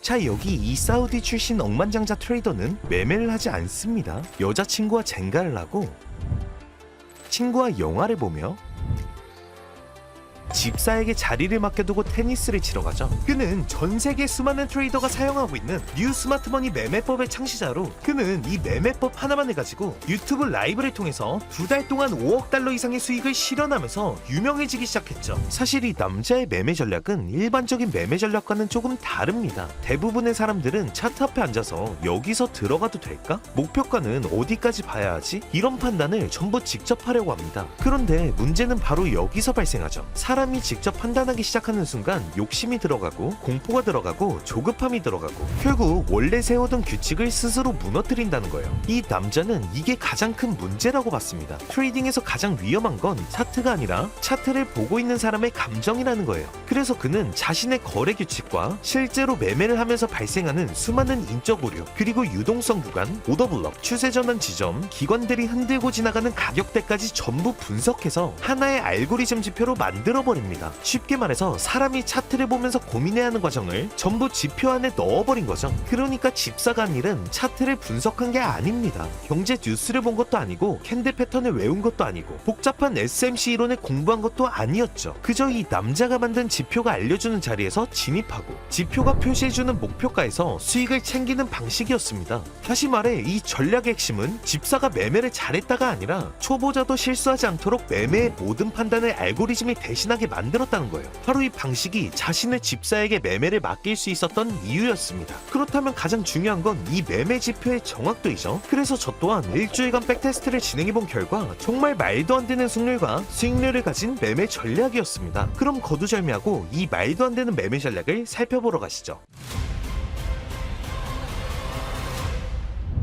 자, 여기 이 사우디 출신 억만장자 트레이더는 매매를 하지 않습니다. 여자친구와 젠가를 하고 친구와 영화를 보며 집사에게 자리를 맡겨두고 테니스를 치러 가죠. 그는 전 세계 수많은 트레이더가 사용하고 있는 뉴 스마트머니 매매법의 창시자로, 그는 이 매매법 하나만을 가지고 유튜브 라이브를 통해서 2달 동안 5억 달러 이상의 수익을 실현하면서 유명해지기 시작했죠. 사실 이 남자의 매매 전략은 일반적인 매매 전략과는 조금 다릅니다. 대부분의 사람들은 차트 앞에 앉아서 여기서 들어가도 될까? 목표가는 어디까지 봐야 하지? 이런 판단을 전부 직접 하려고 합니다. 그런데 문제는 바로 여기서 발생하죠. 사람이 직접 판단하기 시작하는 순간 욕심이 들어가고 공포가 들어가고 조급함이 들어가고 결국 원래 세우던 규칙을 스스로 무너뜨린다는 거예요. 이 남자는 이게 가장 큰 문제라고 봤습니다. 트레이딩에서 가장 위험한 건 차트가 아니라 차트를 보고 있는 사람의 감정이라는 거예요. 그래서 그는 자신의 거래 규칙과 실제로 매매를 하면서 발생하는 수많은 인적 오류, 그리고 유동성 구간, 오더블럭, 추세 전환 지점, 기관들이 흔들고 지나가는 가격대까지 전부 분석해서 하나의 알고리즘 지표로 만들어버립니다. 쉽게 말해서 사람이 차트를 보면서 고민해야 하는 과정을 전부 지표 안에 넣어버린 거죠. 그러니까 집사가 한 일은 차트를 분석한 게 아닙니다. 경제 뉴스를 본 것도 아니고 캔들 패턴을 외운 것도 아니고 복잡한 SMC 이론을 공부한 것도 아니었죠. 그저 이 남자가 만든 지표가 알려주는 자리에서 진입하고 지표가 표시해주는 목표가에서 수익을 챙기는 방식이었습니다. 다시 말해 이 전략의 핵심은 집사가 매매를 잘했다가 아니라 초보자도 실수하지 않도록 매매의 모든 판단을 알고리즘이 대신하게 만들었다는 거예요. 바로 이 방식이 자신의 집사에게 매매를 맡길 수 있었던 이유였습니다. 그렇다면 가장 중요한 건 이 매매 지표의 정확도이죠. 그래서 저 또한 일주일간 백테스트를 진행해본 결과 정말 말도 안 되는 승률과 수익률을 가진 매매 전략이었습니다. 그럼 거두절미하고 이 말도 안 되는 매매 전략을 살펴보러 가시죠.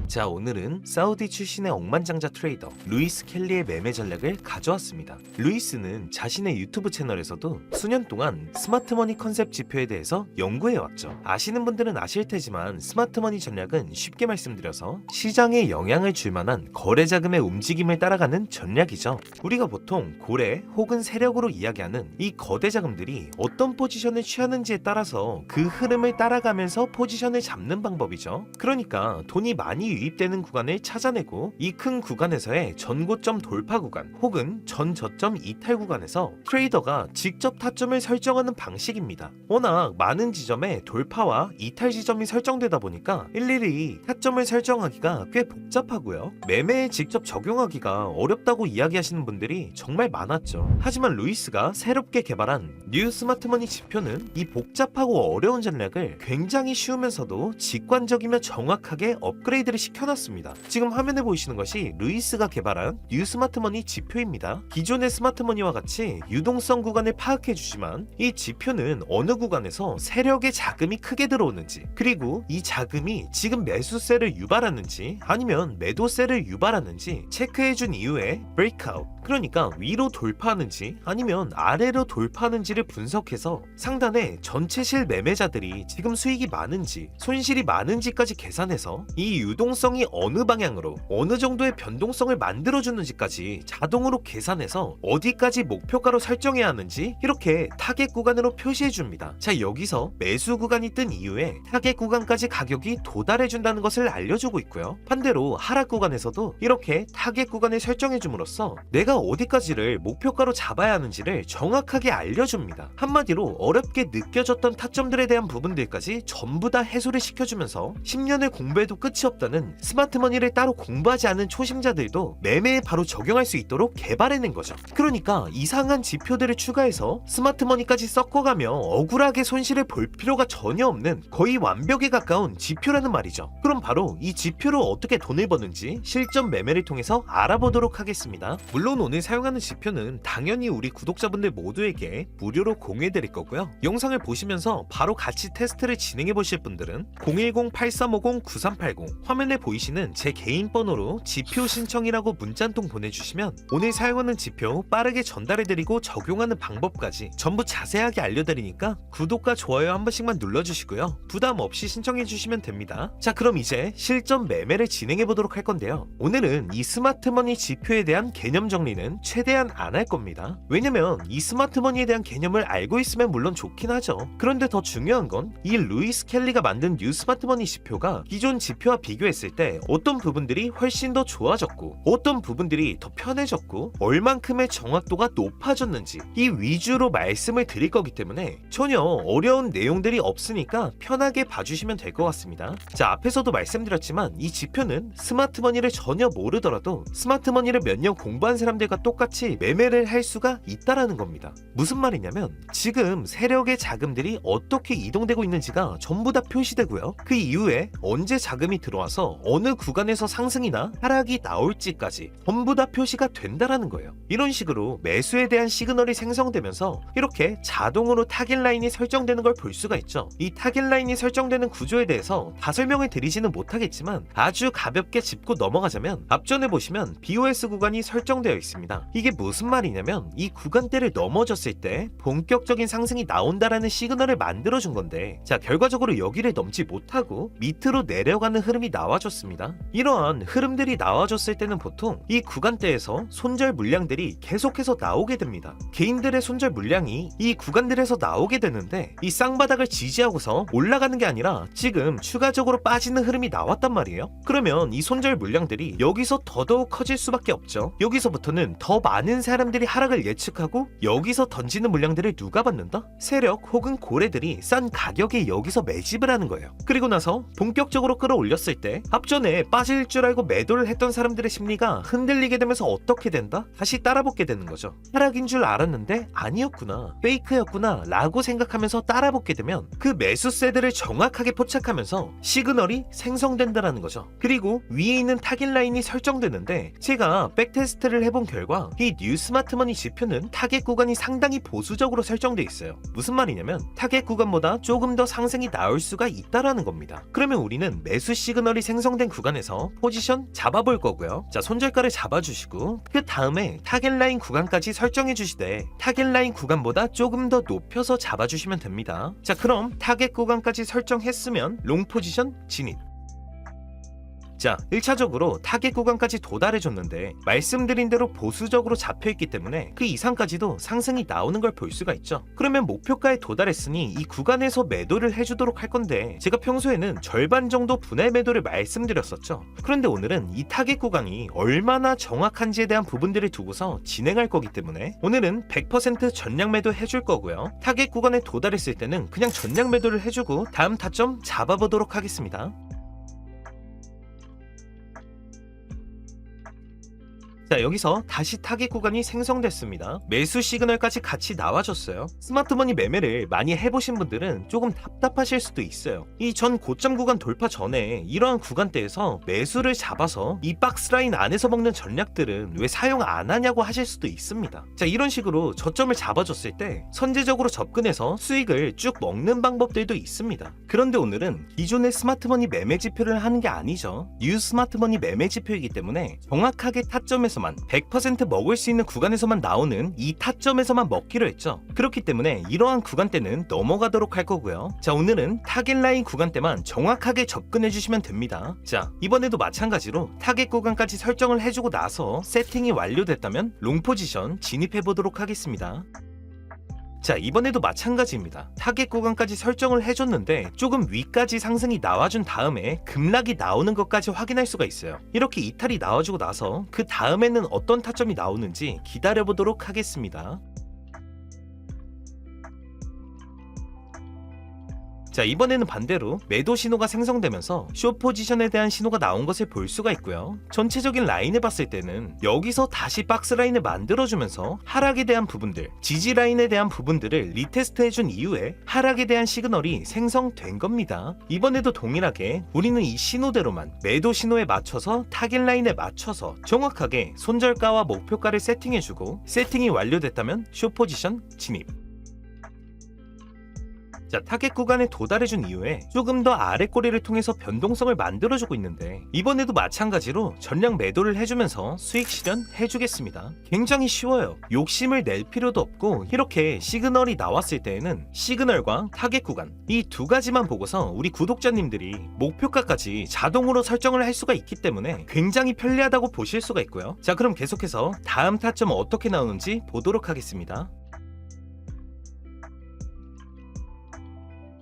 자, 오늘은 사우디 출신의 억만장자 트레이더 루이스 켈리의 매매 전략을 가져왔습니다. 루이스는 자신의 유튜브 채널에서도 수년 동안 스마트머니 컨셉 지표에 대해서 연구해왔죠. 아시는 분들은 아실 테지만 스마트머니 전략은 쉽게 말씀드려서 시장에 영향을 줄 만한 거래 자금의 움직임을 따라가는 전략이죠. 우리가 보통 고래 혹은 세력으로 이야기하는 이 거대 자금들이 어떤 포지션을 취하는지에 따라서 그 흐름을 따라가면서 포지션을 잡는 방법이죠. 그러니까 돈이 많이 유입되는 구간을 찾아내고 이 큰 구간에서의 전고점 돌파 구간 혹은 전저점 이탈 구간에서 트레이더가 직접 타점을 설정하는 방식입니다. 워낙 많은 지점에 돌파와 이탈 지점이 설정되다 보니까 일일이 타점을 설정하기가 꽤 복잡하고요. 매매에 직접 적용하기가 어렵다고 이야기하시는 분들이 정말 많았죠. 하지만 루이스가 새롭게 개발한 뉴 스마트머니 지표는 이 복잡하고 어려운 전략을 굉장히 쉬우면서도 직관적이며 정확하게 업그레이드를 시켜놨습니다. 지금 화면에 보이시는 것이 루이스가 개발한 뉴 스마트머니 지표입니다. 기존의 스마트머니와 같이 유동성 구간을 파악해주지만 이 지표는 어느 구간에서 세력의 자금이 크게 들어오는지, 그리고 이 자금이 지금 매수세를 유발하는지 아니면 매도세를 유발하는지 체크해준 이후에 브레이크아웃, 그러니까 위로 돌파하는지 아니면 아래로 돌파하는지를 분석해서 상단에 전체 실 매매자들이 지금 수익이 많은지 손실이 많은지까지 계산해서 이 유동성이 어느 방향으로 어느 정도의 변동성을 만들어주는지까지 자동으로 계산해서 어디까지 목표가로 설정해야 하는지 이렇게 타겟 구간으로 표시해줍니다. 자, 여기서 매수 구간이 뜬 이후에 타겟 구간까지 가격이 도달해준다는 것을 알려주고 있고요. 반대로 하락 구간에서도 이렇게 타겟 구간을 설정해줌으로써 내가 어디까지를 목표가로 잡아야 하는지를 정확하게 알려줍니다. 한마디로 어렵게 느껴졌던 타점들에 대한 부분들까지 전부 다 해소를 시켜주면서 10년을 공부해도 끝이 없다는 스마트머니를 따로 공부하지 않은 초심자들도 매매에 바로 적용할 수 있도록 개발해낸 거죠. 그러니까 이상한 지표들을 추가해서 스마트머니까지 섞어가며 억울하게 손실을 볼 필요가 전혀 없는 거의 완벽에 가까운 지표라는 말이죠. 그럼 바로 이 지표로 어떻게 돈을 버는지 실전 매매를 통해서 알아보도록 하겠습니다. 물론 오늘 사용하는 지표는 당연히 우리 구독자분들 모두에게 무료로 공유해드릴 거고요. 영상을 보시면서 바로 같이 테스트를 진행해 보실 분들은 010-8350-9380 화면에 보이시는 제 개인 번호로 지표 신청이라고 문자 한 통 보내주시면 오늘 사용하는 지표 빠르게 전달해드리고 적용하는 방법까지 전부 자세하게 알려드리니까 구독과 좋아요 한 번씩만 눌러주시고요. 부담 없이 신청해주시면 됩니다. 자, 그럼 이제 실전 매매를 진행해보도록 할 건데요. 오늘은 이 스마트머니 지표에 대한 개념 정리는 최대한 안 할 겁니다. 왜냐면 이 스마트머니에 대한 개념을 알고 있으면 물론 좋긴 하죠. 그런데 더 중요한 건 이 루이스 켈리가 만든 뉴 스마트머니 지표가 기존 지표와 비교했을 때 어떤 부분들이 훨씬 더 좋아졌고 어떤 부분들이 더 편해졌고 얼만큼의 정확도가 높아졌는지 이 위주로 말씀을 드릴 거기 때문에 전혀 어려운 내용들이 없으니까 편하게 봐주시면 될 것 같습니다. 자, 앞에서도 말씀드렸지만 이 지표는 스마트머니를 전혀 모르더라도 스마트머니를 몇 년 공부한 사람들과 똑같이 매매를 할 수가 있다라는 겁니다. 무슨 말이냐면 지금 세력의 자금들이 어떻게 이동되고 있는지가 전부 다 표시되고요. 그 이후에 언제 자금이 들어와서 어느 구간에서 상승이나 하락이 나올지까지 전부 다 표시가 된다라는 거예요. 이런 식으로 매수에 대한 시그널이 생성되면서 이렇게 자동으로 타겟 라인이 설정되는 걸 볼 수가 있죠. 이 타겟 라인이 설정되는 구조에 대해서 다 설명을 드리지는 못하겠지만 아주 가볍게 짚고 넘어가자면 앞전에 보시면 BOS 구간이 설정되어 있습니다. 이게 무슨 말이냐면 이 구간대를 넘어졌을 때 본격적인 상승이 나온다라는 시그널을 만들어준 건데, 자, 결과적으로 여기를 넘지 못하고 밑으로 내려가는 흐름이 나와줬습니다. 이러한 흐름들이 나와줬을 때는 보통 이 구간대에서 손절 물량들이 계속해서 나오게 됩니다. 개인들의 손절 물량이 이 구간들에서 나오게 되는데 이 쌍바닥을 지지하고서 올라가는 게 아니라 지금 추가적으로 빠지는 흐름이 나왔단 말이에요. 그러면 이 손절 물량들이 여기서 더더욱 커질 수밖에 없죠. 여기서부터는 더 많은 사람들이 하락을 예측하고 여기서 던지는 물량들을 누가 받는다? 세력 혹은 고래들이 싼 가격에 여기서 매집을 하는 거예요. 그리고 나서 본격적으로 끌어올렸을 때 앞전에 빠질 줄 알고 매도를 했던 사람들의 심리가 흔들리게 되면서 어떻게 된다? 다시 따라붙게 되는 거죠. 하락인 줄 알았는데 아니었구나, 페이크였구나 라고 생각하면서 따라붙게 되면 그 매수세들을 정확하게 포착하면서 시그널이 생성된다라는 거죠. 그리고 위에 있는 타겟 라인이 설정되는데 제가 백테스트를 해본 결과 이 뉴 스마트머니 지표는 타겟 구간이 상당히 보수적으로 설정돼 있어요. 무슨 말이냐면 타겟 구간보다 조금 더 상승이 나올 수가 있다라는 겁니다. 그러면 우리는 매수 시그널이 생성된 구간에서 포지션 잡아볼 거고요. 자, 손절가를 잡아주시고 그 다음에 타겟 라인 구간까지 설정해 주시되 타겟 라인 구간보다 조금 더 높여서 잡아주시면 됩니다. 자, 그럼 타겟 구간까지 설정했으면 롱 포지션 진입. 자, 1차적으로 타겟 구간까지 도달해줬는데 말씀드린 대로 보수적으로 잡혀있기 때문에 그 이상까지도 상승이 나오는 걸 볼 수가 있죠. 그러면 목표가에 도달했으니 이 구간에서 매도를 해주도록 할 건데 제가 평소에는 절반 정도 분할 매도를 말씀드렸었죠. 그런데 오늘은 이 타겟 구간이 얼마나 정확한지에 대한 부분들을 두고서 진행할 거기 때문에 오늘은 100% 전량 매도 해줄 거고요. 타겟 구간에 도달했을 때는 그냥 전량 매도를 해주고 다음 타점 잡아보도록 하겠습니다. 자, 여기서 다시 타겟 구간이 생성됐습니다. 매수 시그널까지 같이 나와줬어요. 스마트머니 매매를 많이 해보신 분들은 조금 답답하실 수도 있어요. 이 전 고점 구간 돌파 전에 이러한 구간대에서 매수를 잡아서 이 박스라인 안에서 먹는 전략들은 왜 사용 안 하냐고 하실 수도 있습니다. 자, 이런 식으로 저점을 잡아줬을 때 선제적으로 접근해서 수익을 쭉 먹는 방법들도 있습니다. 그런데 오늘은 기존의 스마트머니 매매 지표를 하는 게 아니죠. 뉴 스마트머니 매매 지표이기 때문에 정확하게 타점에서 100% 먹을 수 있는 구간에서만 나오는 이 타점에서만 먹기로 했죠. 그렇기 때문에 이러한 구간대는 넘어가도록 할 거고요. 자, 오늘은 타겟 라인 구간대만 정확하게 접근해 주시면 됩니다. 자, 이번에도 마찬가지로 타겟 구간까지 설정을 해주고 나서 세팅이 완료됐다면 롱 포지션 진입해 보도록 하겠습니다. 자, 이번에도 마찬가지입니다. 타겟 구간까지 설정을 해줬는데 조금 위까지 상승이 나와준 다음에 급락이 나오는 것까지 확인할 수가 있어요. 이렇게 이탈이 나와주고 나서 그 다음에는 어떤 타점이 나오는지 기다려보도록 하겠습니다. 자, 이번에는 반대로 매도 신호가 생성되면서 숏 포지션에 대한 신호가 나온 것을 볼 수가 있고요. 전체적인 라인을 봤을 때는 여기서 다시 박스 라인을 만들어주면서 하락에 대한 부분들, 지지 라인에 대한 부분들을 리테스트 해준 이후에 하락에 대한 시그널이 생성된 겁니다. 이번에도 동일하게 우리는 이 신호대로만 매도 신호에 맞춰서 타겟 라인에 맞춰서 정확하게 손절가와 목표가를 세팅해주고 세팅이 완료됐다면 숏 포지션 진입. 자, 타겟 구간에 도달해준 이후에 조금 더 아래 꼬리를 통해서 변동성을 만들어주고 있는데 이번에도 마찬가지로 전량 매도를 해주면서 수익 실현해주겠습니다. 굉장히 쉬워요. 욕심을 낼 필요도 없고 이렇게 시그널이 나왔을 때에는 시그널과 타겟 구간 이 두 가지만 보고서 우리 구독자님들이 목표가까지 자동으로 설정을 할 수가 있기 때문에 굉장히 편리하다고 보실 수가 있고요. 자, 그럼 계속해서 다음 타점 어떻게 나오는지 보도록 하겠습니다.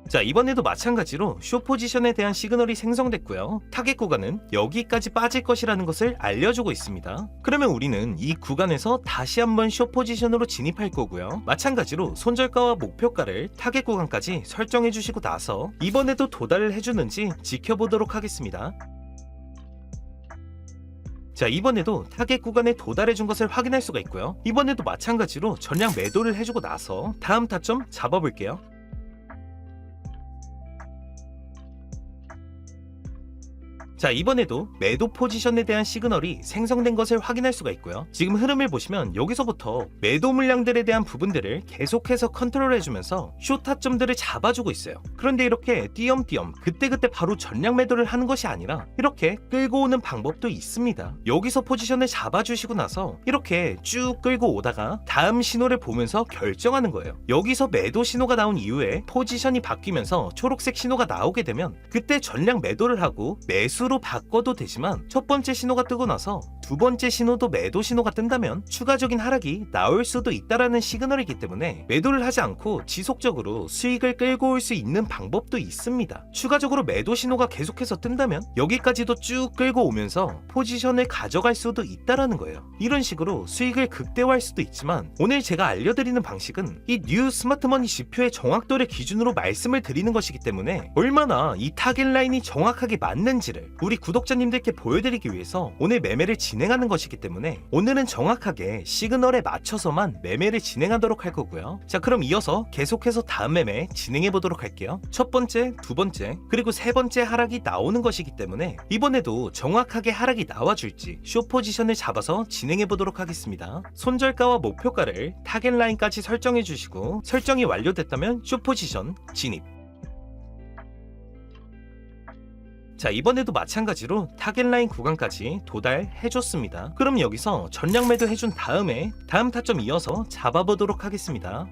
자, 이번에도 마찬가지로 숏 포지션에 대한 시그널이 생성됐고요. 타겟 구간은 여기까지 빠질 것이라는 것을 알려주고 있습니다. 그러면 우리는 이 구간에서 다시 한번 숏 포지션으로 진입할 거고요. 마찬가지로 손절가와 목표가를 타겟 구간까지 설정해 주시고 나서 이번에도 도달을 해주는지 지켜보도록 하겠습니다. 자, 이번에도 타겟 구간에 도달해준 것을 확인할 수가 있고요. 이번에도 마찬가지로 전량 매도를 해주고 나서 다음 타점 잡아볼게요. 자, 이번에도 매도 포지션에 대한 시그널이 생성된 것을 확인할 수가 있고요. 지금 흐름을 보시면 여기서부터 매도 물량들에 대한 부분들을 계속해서 컨트롤해주면서 숏 타점들을 잡아주고 있어요. 그런데 이렇게 띄엄띄엄 그때그때 바로 전량 매도를 하는 것이 아니라 이렇게 끌고 오는 방법도 있습니다. 여기서 포지션을 잡아주시고 나서 이렇게 쭉 끌고 오다가 다음 신호를 보면서 결정하는 거예요. 여기서 매도 신호가 나온 이후에 포지션이 바뀌면서 초록색 신호가 나오게 되면 그때 전량 매도를 하고 매수 로 바꿔도 되지만 첫 번째 신호가 뜨고 나서 두 번째 신호도 매도 신호가 뜬다면 추가적인 하락이 나올 수도 있다라는 시그널이기 때문에 매도를 하지 않고 지속적으로 수익을 끌고 올 수 있는 방법도 있습니다. 추가적으로 매도 신호가 계속해서 뜬다면 여기까지도 쭉 끌고 오면서 포지션을 가져갈 수도 있다라는 거예요. 이런 식으로 수익을 극대화할 수도 있지만 오늘 제가 알려드리는 방식은 이 뉴 스마트머니 지표의 정확도를 기준으로 말씀을 드리는 것이기 때문에 얼마나 이 타겟 라인이 정확하게 맞는지를 우리 구독자님들께 보여드리기 위해서 오늘 매매를 진행하는 것이기 때문에 오늘은 정확하게 시그널에 맞춰서만 매매를 진행하도록 할 거고요. 자, 그럼 이어서 계속해서 다음 매매 진행해 보도록 할게요. 첫 번째, 두 번째, 그리고 세 번째 하락이 나오는 것이기 때문에 이번에도 정확하게 하락이 나와줄지 숏 포지션을 잡아서 진행해 보도록 하겠습니다. 손절가와 목표가를 타겟 라인까지 설정해 주시고 설정이 완료됐다면 숏 포지션 진입. 자, 이번에도 마찬가지로 타겟 라인 구간까지 도달해줬습니다. 그럼 여기서 전량 매도 해준 다음에 다음 타점 이어서 잡아보도록 하겠습니다.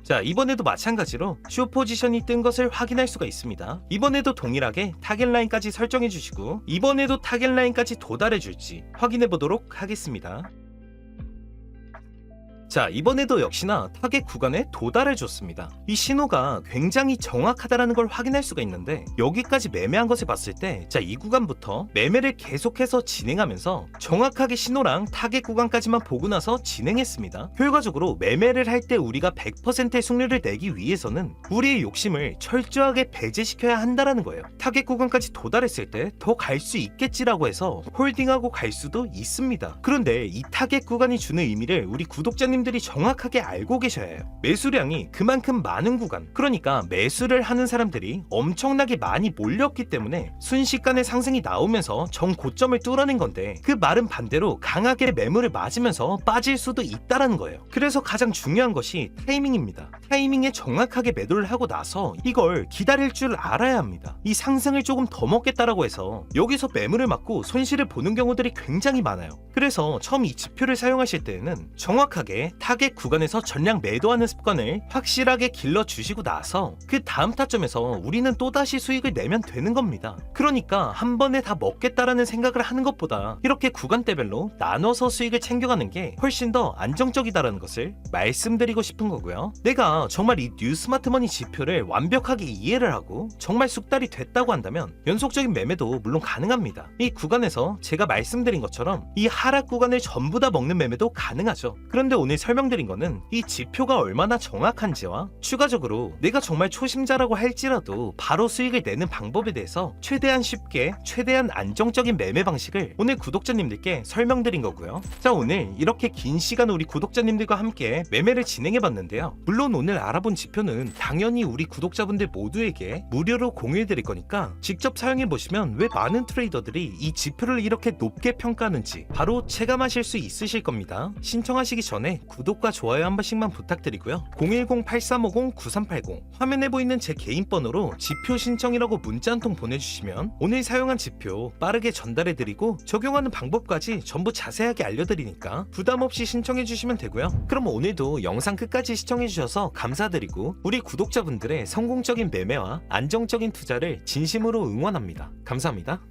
자, 이번에도 마찬가지로 숏 포지션이 뜬 것을 확인할 수가 있습니다. 이번에도 동일하게 타겟 라인까지 설정해 주시고 이번에도 타겟 라인까지 도달해 줄지 확인해 보도록 하겠습니다. 자, 이번에도 역시나 타겟 구간에 도달해줬습니다. 이 신호가 굉장히 정확하다는 걸 확인할 수가 있는데 여기까지 매매한 것을 봤을 때 자, 이 구간부터 매매를 계속해서 진행하면서 정확하게 신호랑 타겟 구간까지만 보고 나서 진행했습니다. 결과적으로 매매를 할 때 우리가 100%의 승률을 내기 위해서는 우리의 욕심을 철저하게 배제시켜야 한다는 거예요. 타겟 구간까지 도달했을 때 더 갈 수 있겠지라고 해서 홀딩하고 갈 수도 있습니다. 그런데 이 타겟 구간이 주는 의미를 우리 구독자님 들이 정확하게 알고 계셔야 해요. 매수량이 그만큼 많은 구간, 그러니까 매수를 하는 사람들이 엄청나게 많이 몰렸기 때문에 순식간에 상승이 나오면서 정고점을 뚫어낸 건데 그 말은 반대로 강하게 매물을 맞으면서 빠질 수도 있다라는 거예요. 그래서 가장 중요한 것이 타이밍입니다. 타이밍에 정확하게 매도를 하고 나서 이걸 기다릴 줄 알아야 합니다. 이 상승을 조금 더 먹겠다라고 해서 여기서 매물을 맞고 손실을 보는 경우들이 굉장히 많아요. 그래서 처음 이 지표를 사용하실 때에는 정확하게 타겟 구간에서 전량 매도하는 습관을 확실하게 길러주시고 나서 그 다음 타점에서 우리는 또다시 수익을 내면 되는 겁니다. 그러니까 한 번에 다 먹겠다라는 생각을 하는 것보다 이렇게 구간대별로 나눠서 수익을 챙겨가는 게 훨씬 더 안정적이다라는 것을 말씀드리고 싶은 거고요. 내가 정말 이 뉴 스마트머니 지표를 완벽하게 이해를 하고 정말 숙달이 됐다고 한다면 연속적인 매매도 물론 가능합니다. 이 구간에서 제가 말씀드린 것처럼 이 하락 구간을 전부 다 먹는 매매도 가능하죠. 그런데 오늘 설명드린 거는 이 지표가 얼마나 정확한지와 추가적으로 내가 정말 초심자라고 할지라도 바로 수익을 내는 방법에 대해서 최대한 쉽게 최대한 안정적인 매매 방식을 오늘 구독자님들께 설명드린 거고요. 자, 오늘 이렇게 긴 시간 우리 구독자님들과 함께 매매를 진행해 봤는데요. 물론 오늘 알아본 지표는 당연히 우리 구독자분들 모두에게 무료로 공유해 드릴 거니까 직접 사용해 보시면 왜 많은 트레이더들이 이 지표를 이렇게 높게 평가하는지 바로 체감하실 수 있으실 겁니다. 신청하시기 전에 구독과 좋아요 한 번씩만 부탁드리고요. 010-8350-9380 화면에 보이는 제 개인 번호로 지표 신청이라고 문자 한 통 보내주시면 오늘 사용한 지표 빠르게 전달해드리고 적용하는 방법까지 전부 자세하게 알려드리니까 부담없이 신청해주시면 되고요. 그럼 오늘도 영상 끝까지 시청해주셔서 감사드리고 우리 구독자분들의 성공적인 매매와 안정적인 투자를 진심으로 응원합니다. 감사합니다.